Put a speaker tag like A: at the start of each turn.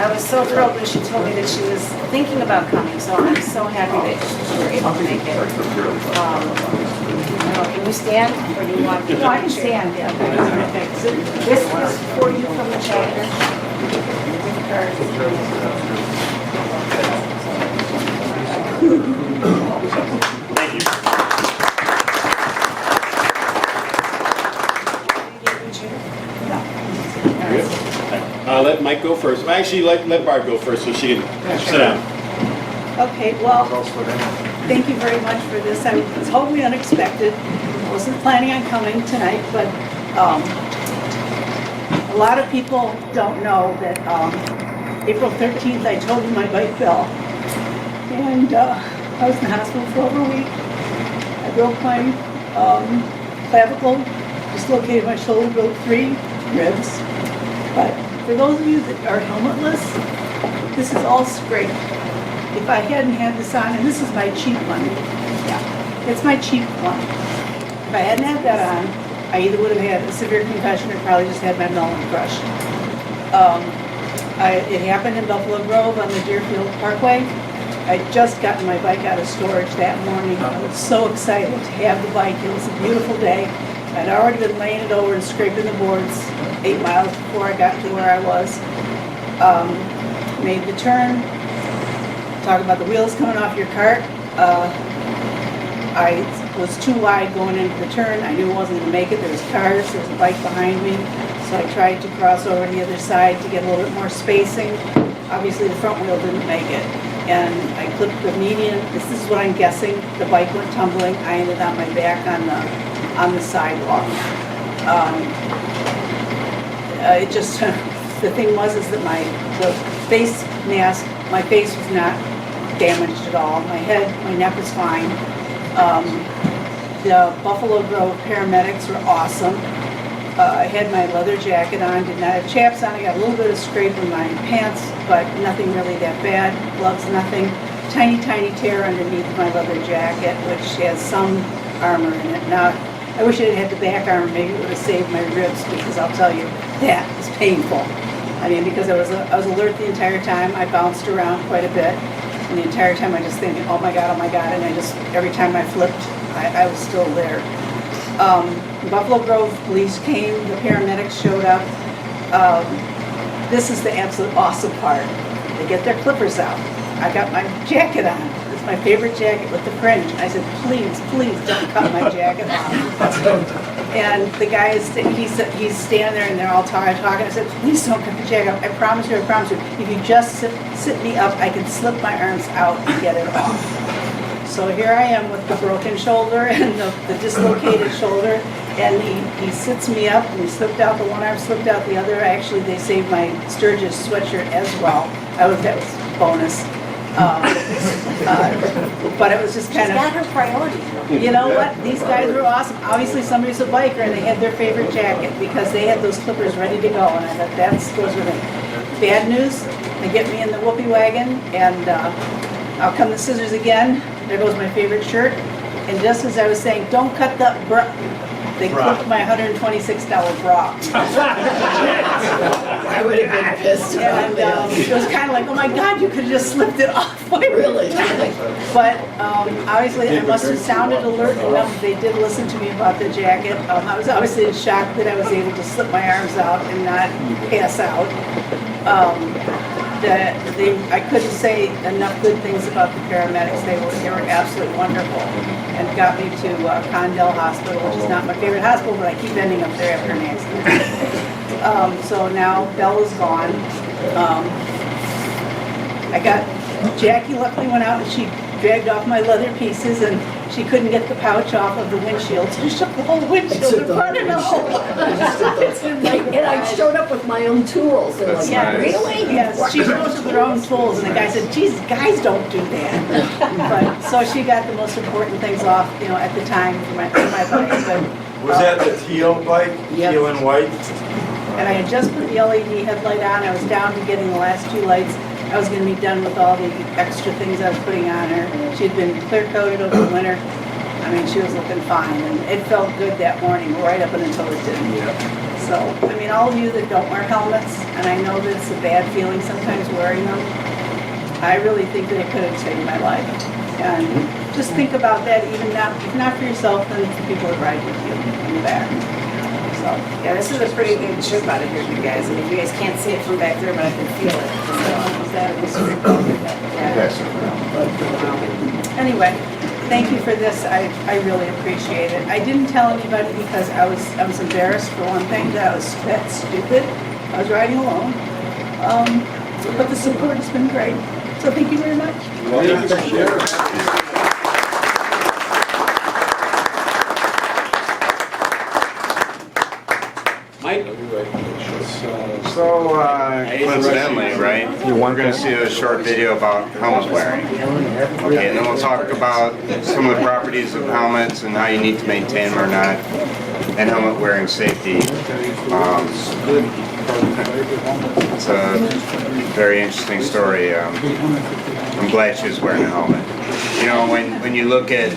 A: I was so thrilled when she told me that she was thinking about coming, so I'm so happy that you were able to make it. Can you stand, or do you want?
B: No, I can stand, yeah.
A: Okay, so this is for you from the chapter.
C: Thank you. Let Mike go first. Actually, let Barb go first so she can sit down.
B: Okay, well, thank you very much for this. I was totally unexpected. Wasn't planning on coming tonight, but a lot of people don't know that April 13th, I told you my bike fell. And I was in the hospital for over a week. I broke my clavicle, dislocated my shoulder, broke 3 ribs. But for those of you that are helmetless, this is all scraped. If I hadn't had this on, and this is my cheap one, yeah, it's my cheap one. If I hadn't had that on, I either would have had a severe concussion or probably just had my melon crushed. It happened in Buffalo Grove on the Deerfield Parkway. I'd just gotten my bike out of storage that morning. I was so excited to have the bike. It was a beautiful day. I'd already been laying it over and scraping the boards 8 miles before I got to where I was. Made the turn. Talk about the wheels coming off your cart. I was too wide going into the turn. I knew I wasn't going to make it. There was cars, there was a bike behind me. So I tried to cross over to the other side to get a little bit more spacing. Obviously the front wheel didn't make it. And I clipped the median. This is what I'm guessing. The bike went tumbling. I ended on my back on the sidewalk. It just, the thing was is that the face mask, my face was not damaged at all. My head, my neck was fine. The Buffalo Grove paramedics were awesome. I had my leather jacket on, did not have chaps on. I got a little bit of scrape in my pants, but nothing really that bad. Gloves, nothing. Tiny, tiny tear underneath my leather jacket, which has some armor in it. Now, I wish it had the back armor. Maybe it would have saved my ribs, because I'll tell you, that is painful. I mean, because I was alert the entire time. I bounced around quite a bit. And the entire time I just thinking, oh my God, and I just, every time I flipped, I was still there. Buffalo Grove police came, the paramedics showed up. This is the absolute awesome part. They get their clippers out. I got my jacket on. It's my favorite jacket with the fringe. I said, please, please don't cut my jacket off. And the guy he's standing there and they're all talking. I said, please don't cut the jacket off. I promise you, if you just sit me up, I can slip my arms out and get it off. So here I am with the broken shoulder and the dislocated shoulder, and he sits me up, and he slipped out the one arm, slipped out the other. Actually, they saved my Sturgis sweatshirt as well. That was bonus. But it was just kind of...
A: She's got her priorities.
B: You know what? These guys were awesome. Obviously, somebody's a biker, and they had their favorite jacket because they had those clippers ready to go, and I thought that goes with it. Bad news, they get me in the whoopee wagon, and out come the scissors again. There goes my favorite shirt. And just as I was saying, don't cut the bra, they clipped my $126 bra.
D: I would have been pissed.
B: And it was kind of like, oh my God, you could have just slipped it off.
D: Really?
B: But obviously, I must have sounded alert enough. They did listen to me about the jacket. I was obviously in shock that I was able to slip my arms out and not pass out. I couldn't say enough good things about the paramedics. They were absolutely wonderful, and got me to Condell Hospital, which is not my favorite hospital, but I keep ending up there after an accident. So now Belle is gone. Jackie luckily went out and she dragged off my leather pieces, and she couldn't get the pouch off of the windshield, so she shook the whole windshield in front of
D: And I showed up with my own tools. And like,
B: Yeah,
D: really?
B: Yes, she shows with her own tools, and the guy said, geez, guys don't do that. But, so she got the most important things off, at the time for my bike. But,
E: Was that the teal bike,
B: Yep.
E: teal and white?
B: and I had just put the LED headlight on. I was down to getting the last 2 lights. I was going to be done with all the extra things I was putting on her. She had been clear coated over the winter. I'm mean, she was looking fine, and it felt good that morning, right up until it didn't. So, I mean, all of you that don't wear helmets, and I know that it's a bad feeling sometimes wearing them, I really think that it could have saved my life. And just think about that, even not, if not for yourself, then for people that ride with you in the back. So,
A: Yeah, this is a pretty good trip out of here, you guys. I mean, you guys can't see it from back there, but I can feel it.
B: anyway, thank you for this. I really appreciate it. I didn't tell anybody because I was embarrassed for one thing, that I was that stupid. I was riding alone. But the support has been great. So thank you very much.
C: Mike?
F: So, coincidentally, right, we're going to see a short video about helmet wearing. Okay, and then we'll talk about some of the properties of helmets and how you need to maintain them or not, and helmet wearing safety. It's a very interesting story. I'm glad she was wearing a helmet. You know, when you look at